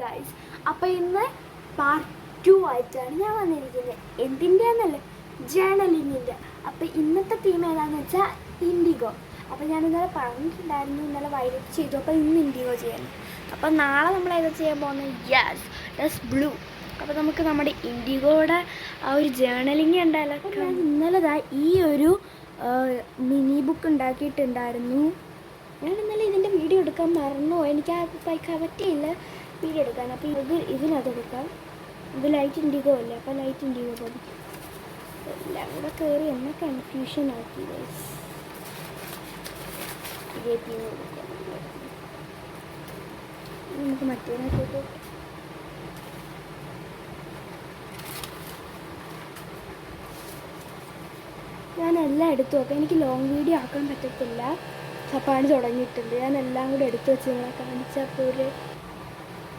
Guys, അപ്പോൾ ഇന്ന് part 2 ആയിട്ടാണ് ഞാൻ വന്നിരിക്കുന്നത്. എന്തിൻ്റെയാണെന്നല്ല, ജേണലിങ്ങിൻ്റെ. അപ്പോൾ ഇന്നത്തെ തീം ഏതാണെന്ന് വെച്ചാൽ ഇൻഡിഗോ. അപ്പോൾ ഞാൻ ഇന്നലെ പറഞ്ഞിട്ടുണ്ടായിരുന്നു, ഇന്നലെ വൈലറ്റ് ചെയ്തു. അപ്പോൾ ഇന്ന് ഇൻഡിഗോ ചെയ്യുന്നു. അപ്പോൾ നാളെ നമ്മൾ ഏതാ ചെയ്യാൻ പോകുന്നത്? Yes blue. അപ്പോൾ നമുക്ക് നമ്മുടെ ഇൻഡിഗോയുടെ ആ ഒരു ജേണലിങ് ഉണ്ടല്ലോ. ഞാൻ ഇന്നലെ ഈ ഒരു മിനി ബുക്ക് ഉണ്ടാക്കിയിട്ടുണ്ടായിരുന്നു. ഞാൻ ഇന്നലെ ഇതിൻ്റെ വീഡിയോ എടുക്കാൻ മറന്നു. എനിക്ക് ആ പറ്റിയില്ല വീഡിയോ എടുക്കാൻ. അപ്പോൾ ഇതിനകത്തെടുക്കാം. ഇത് ലൈറ്റ് ഇൻഡിഗോ അല്ലേ, അപ്പോൾ ലൈറ്റ് ഇൻഡിഗോ പോലെ എല്ലാം കൂടെ കയറി എന്നെ കൺഫ്യൂഷൻ ആക്കി. നമുക്ക് മറ്റേതിനകത്തോട്ട് ഞാൻ എല്ലാം എടുത്തു നോക്കാം. എനിക്ക് ലോങ് വീഡിയോ ആക്കാൻ പറ്റത്തില്ല, പണി തുടങ്ങിയിട്ടുണ്ട്. ഞാൻ എല്ലാം കൂടെ എടുത്തു വെച്ച് നിങ്ങളെ കാണിച്ചപ്പോൾ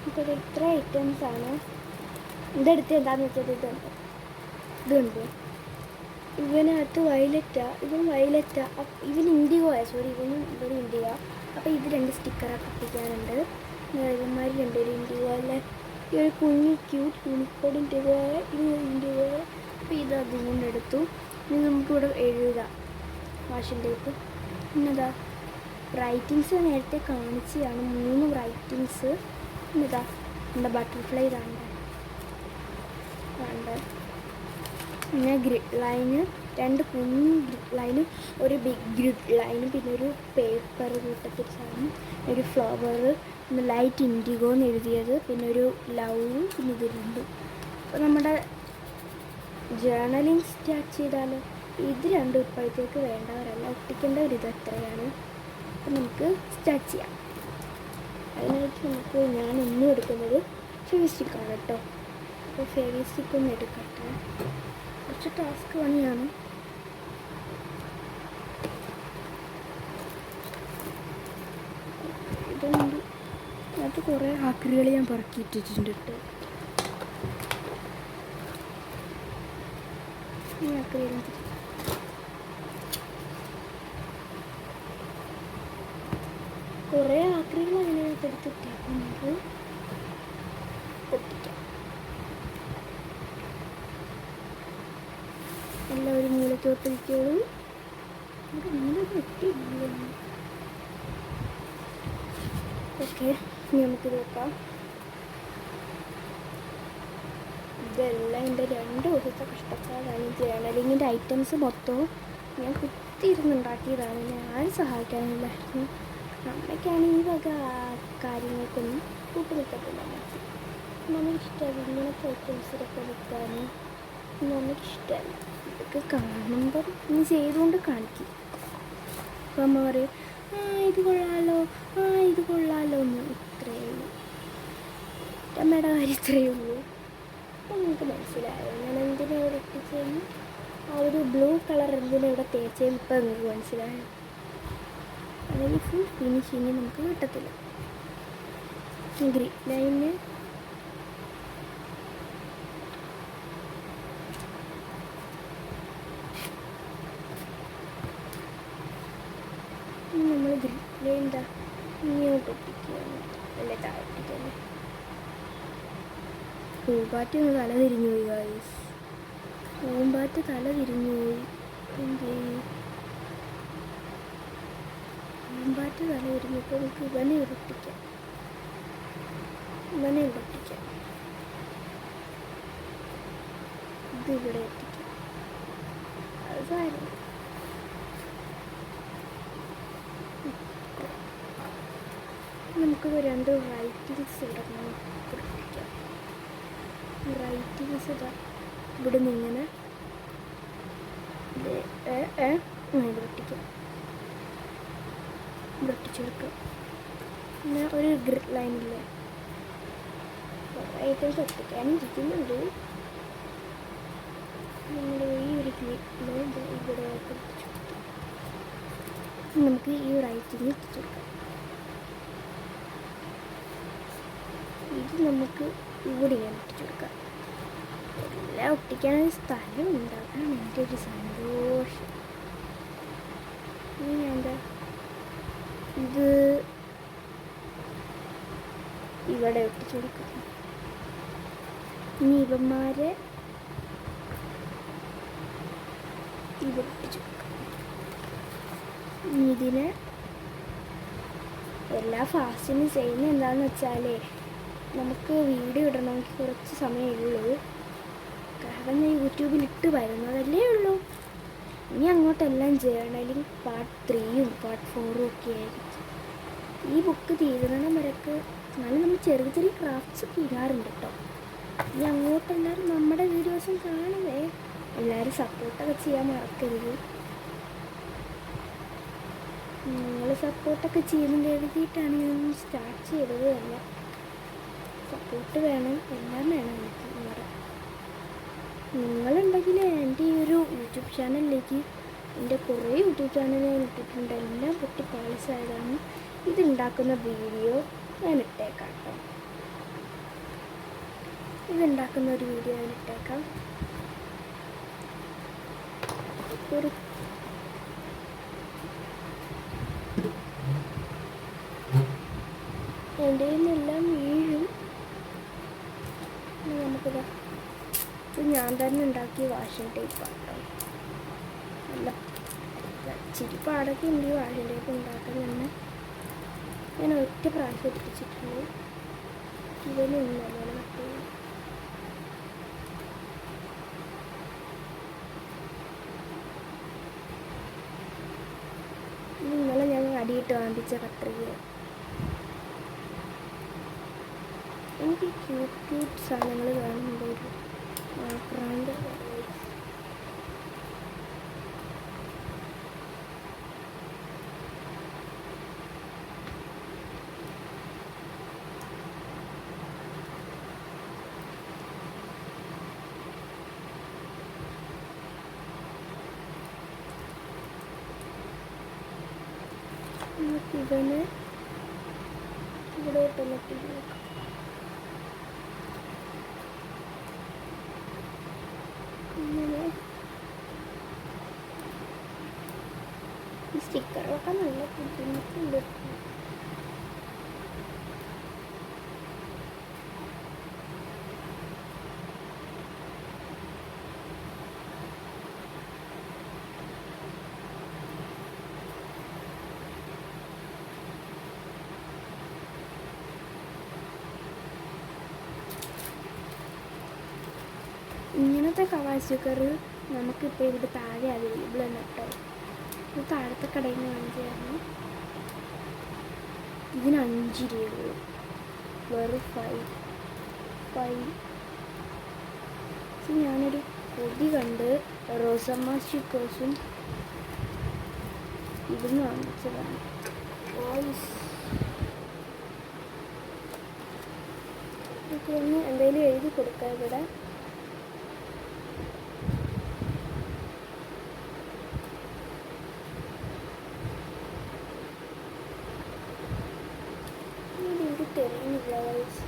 ഇപ്പോൾ ഇത്ര ഐറ്റംസാണ്. ഇതെടുത്ത് എന്താണെന്ന് വെച്ചാൽ ഇതുണ്ട്. ഇവനകത്ത് വയലറ്റാണ്, ഇവൻ ഇൻഡിഗോയാണ്. സോറി, ഇവന് ഇൻഡിഗോ. അപ്പോൾ ഇത് 2 സ്റ്റിക്കറൊക്കെ ഒട്ടിക്കാനുണ്ട്. ഇവന്മാർ 2 ഇൻഡിഗോ അല്ലേ. ഈ ഒരു കുഞ്ഞി ക്യൂട്ട് യൂണിക്കോഡ് ഇൻഡിഗോ, ഇത് ഇൻഡിഗോ. അപ്പോൾ ഇത് അതുകൊണ്ട് എടുത്തു. ഇനി നമുക്കിവിടെ എഴുതാം വാഷിംഗ് ടേപ്പ്. പിന്നെതാ റൈറ്റിങ്സ് നേരത്തെ കാണിച്ചതാണ്, 3 റൈറ്റിങ്സ്. പിന്നെതാ നമ്മുടെ ബട്ടർഫ്ലൈ ഇതാണ്ട്. പിന്നെ ഗ്രിഡ് ലൈന്, 2 കുഞ്ഞ് ഗ്രിഡ് ലൈനും ഒരു ബിഗ് ഗ്രിഡ് ലൈനും, പിന്നെ ഒരു പേപ്പർ കൂട്ടത്തിൽ സാധനം, ഒരു ഫ്ലവർ, പിന്നെ ലൈറ്റ് ഇൻഡിഗോ എന്ന് എഴുതിയത്, പിന്നെ ഒരു ലവ്, പിന്നെ ഇത് 2. അപ്പോൾ നമ്മുടെ ജേണലിങ് സ്റ്റാർട്ട് ചെയ്താലോ. ഇത് 2 ഇപ്പോഴത്തേക്ക് വേണ്ടവരല്ല, ഒട്ടിക്കേണ്ട ഒരു ഇത് എത്രയാണ്. അപ്പം നമുക്ക് സ്റ്റാർട്ട് ചെയ്യാം. അതിനായിട്ട് ഞാൻ ഒന്നും എടുക്കുന്നത് ഫെവിസ്റ്റിക്കാണ് കേട്ടോ. അപ്പോൾ ഫെവിസ്റ്റിക്ക് ഒന്ന് എടുക്കട്ടെ. കുറച്ച് ടാസ്ക് പണിയാണ്. ഇതുകൊണ്ട് അത് കുറേ ആക്രികൾ ഞാൻ പറക്കിയിട്ടിട്ടുണ്ട് കേട്ടോ. ഈ ആക്രികൾ കുറേ ആക്രികൾ അതിനകത്ത് എടുത്തിട്ടേക്കും. നമുക്ക് ഒട്ടിക്കാം. എല്ലാം ഒരു മൂലയ്ക്കൊട്ടിരിക്കുള്ളൂ. ഓക്കെ, ഇനി നമുക്കിത് വെക്കാം. ഇതെല്ലാം എൻ്റെ 2 ദിവസത്തെ കഷ്ടപ്പാടാണ്. ജേണലിങ്ങിൻ്റെ ഐറ്റംസ് മൊത്തവും ഞാൻ കുത്തിയിരുന്നുണ്ടാക്കിയതാണ്. ഞാൻ സഹായിക്കാനില്ലായിരുന്നു. അമ്മയ്ക്കാണ് ഈ വക കാര്യങ്ങൾക്കൊന്നും കൂട്ടി നിൽക്കത്തില്ല. നമുക്കിഷ്ടമല്ല ഇങ്ങനത്തെ ഐറ്റംസിലൊക്കെ നിൽക്കാൻ. നമുക്കിഷ്ടമല്ല. ഇതൊക്കെ കാണുമ്പം ഇനി ചെയ്തുകൊണ്ട് കാണിക്കും. അപ്പോൾ അമ്മ പറയും, ഇത് കൊള്ളാലോ, ഇത് കൊള്ളാലോ എന്ന്. ഇത്രയേ ഉള്ളൂ, അമ്മയുടെ കാര്യം ഇത്രയേ ഉള്ളൂ. അപ്പം നിങ്ങൾക്ക് മനസ്സിലായോ ഞാൻ എന്തിനാ ഇവിടെ എത്തിച്ചതെന്ന്? ആ ഒരു ബ്ലൂ കളർ എന്തിനാ ഇവിടെ തേച്ചതെന്ന് ഇപ്പം നിങ്ങൾക്ക് മനസ്സിലായോ? അല്ലെങ്കിൽ ഫുൾ ഫിനിഷിങ് നമുക്ക് കിട്ടത്തില്ല. ഗ്രീൻ ലൈന് നമ്മൾ ഗ്രീൻ ലൈൻ എന്താ ഇങ്ങോട്ട് ഒട്ടിക്കുകയാണ്, അല്ലേ താഴെ ഒട്ടിക്കല്ലേ. പൂമ്പാറ്റ ഒന്ന് തല തിരിഞ്ഞു പോയി ഗൈസ്. പൂമ്പാറ്റ തല തിരിഞ്ഞു പോയി. എന്ത് ചെയ്യും? പൂമ്പാറ്റ തല തിരിഞ്ഞപ്പോൾ നമുക്ക് ഇവനെ ഒട്ടിക്കാം. ഇത് ഇവിടെ ഒട്ടിക്കാം. അത് സാരം. നമുക്ക് 2 റൈറ്റിങ്സ് ഇടണം. ഒട്ടിക്കാം. റൈറ്റിങ്സ് ഇതാ ഇവിടെ നിന്ന് ഇങ്ങനെ ഇവിടെ ഒട്ടിക്കാം. ഇവിടെ ഒട്ടിച്ചെടുക്കാം. പിന്നെ ഒരു ഗ്രിഡ് ലൈനില്ലേ, ഐറ്റംസ് ഒട്ടിക്കാനും ഇരിക്കുന്നുണ്ട്. നമ്മുടെ ഈ ഒരു ഗ്രിഡ് ലൈൻ ഇവിടെ ഒട്ടിച്ചെടുക്കാം. നമുക്ക് ഈ റൈറ്റിങ് ഒട്ടിച്ചെടുക്കാം. ഇത് നമുക്ക് ഇവിടെ ഇങ്ങനെ ഒട്ടിച്ചെടുക്കാം. എല്ലാം ഒട്ടിക്കാനൊരു സ്ഥലം ഉണ്ടാകാൻ എൻ്റെ ഒരു സന്തോഷം. ഇനി എന്താ ഇത് ഇവിടെ ഒട്ടിച്ചു കൊടുക്കാം. ഇനി ഇവന്മാരെ ഇവിടെ ഒട്ടിച്ചു കൊടുക്കാം. ഇനി ഇതിനെ എല്ലാ ഫാസ്റ്റിനും ചെയ്യുന്നത് എന്താണെന്ന് വെച്ചാൽ നമുക്ക് വീഡിയോ ഇടണമെങ്കിൽ കുറച്ച് സമയമേ കാരണം ഞാൻ യൂട്യൂബിൽ ഇട്ട് വരുന്നതല്ലേ ഉള്ളൂ. ഇനി അങ്ങോട്ടെല്ലാം ജേർണലിങ് പാർട്ട് 3 പാർട്ട് 4 ഒക്കെ ആയിരിക്കും. ഈ ബുക്ക് തീരുന്നിടം വരെയൊക്കെ എന്നാലും നമ്മൾ ചെറിയ ചെറിയ ക്രാഫ്റ്റ്സ് ഒക്കെ ഇടാറുണ്ട് കേട്ടോ. ഇനി അങ്ങോട്ടെല്ലാവരും നമ്മുടെ വീഡിയോസും കാണുമേ. എല്ലാവരും സപ്പോർട്ടൊക്കെ ചെയ്യാൻ മറക്കരുത്. നിങ്ങൾ സപ്പോർട്ടൊക്കെ ചെയ്യുന്നത് എഴുതിയിട്ടാണ് ഞാൻ സ്റ്റാർട്ട് ചെയ്തത് തന്നെ. സപ്പോർട്ട് വേണം, എല്ലാം വേണം എനിക്ക്. നിങ്ങളുണ്ടെങ്കിൽ എൻ്റെ ഈ ഒരു യൂട്യൂബ് ചാനലിലേക്ക് എൻ്റെ കുറേ യൂട്യൂബ് ചാനൽ ഞാൻ ഇട്ടിട്ടുണ്ട്. എല്ലാം പൊട്ടി പാളിസായതാണ്. ഇതുണ്ടാക്കുന്ന വീഡിയോ ഞാൻ ഇട്ടേക്കാം കേട്ടോ. ഇതുണ്ടാക്കുന്ന ഒരു വീഡിയോ ഞാൻ ഇട്ടേക്കാം. ഒരു എൻ്റെ നിന്നെല്ലാം വീഴും. നമുക്കിതാ ഇത് ഞാൻ തന്നെ ഉണ്ടാക്കിയ വാഷിംഗ് ടേപ്പാണ് കേട്ടോ. അല്ല ഇച്ചിരി പാടൊക്കെ ഉണ്ട് ഈ വാഷിംഗ് ടേപ്പ് ഉണ്ടാക്കാൻ തന്നെ. ഞാൻ ഒറ്റ പ്രാവശ്യം ഒട്ടിച്ചിട്ടുണ്ട്. ഇവനൊന്നും നല്ലോണം കട്ട് ചെയ്യും. ഇന്നലെ ഞാൻ അടിയിട്ട് വാങ്ങിച്ച കത്രിക. എനിക്ക് ക്യൂട്ട് ക്യൂട്ട് സാധനങ്ങൾ കാണുമ്പോൾ ഒരു പ്രാന്ത്. ഇവന് ഇവിടെ നോക്കാം. ഇങ്ങനെ ഈ സ്റ്റിക്കറൊക്കെ നല്ല ബുദ്ധിമുട്ടുണ്ട്. ഇങ്ങനത്തെ കവാ സ്റ്റിക്കർ നമുക്കിപ്പോൾ ഇവിടെ താഴെ അവൈലബിൾ ആണ് കേട്ടോ. ഇത് താഴത്തെ കടയിൽ നിന്ന് വാങ്ങിച്ചായിരുന്നു. ഇതിന് 5 രൂപ, വെറും 5. ഞാനൊരു കൊതി കണ്ട് റോസമ്മ സ്റ്റിക്കേഴ്സും ഇവിടുന്ന് വാങ്ങിച്ചതാണ്. ഇതൊക്കെ ഒന്ന് എന്തെങ്കിലും എഴുതി കൊടുക്കാം ഇവിടെ. തെളിയുന്നില്ല ഗൈസ്.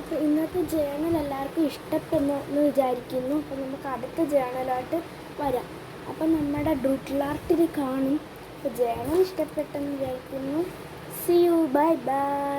അപ്പോൾ ഇന്നത്തെ ജേണൽ എല്ലാവർക്കും ഇഷ്ടപ്പെടുന്നു വിചാരിക്കുന്നു. അപ്പോൾ നമുക്ക് അടുത്ത ജേണലായിട്ട് വരാം. അപ്പം നമ്മുടെ ഡൂഡിൽ ആർട്ടിൽ കാണും. അപ്പോൾ ജേണൽ ഇഷ്ടപ്പെട്ടെന്ന് വിചാരിക്കുന്നു. See you, bye by.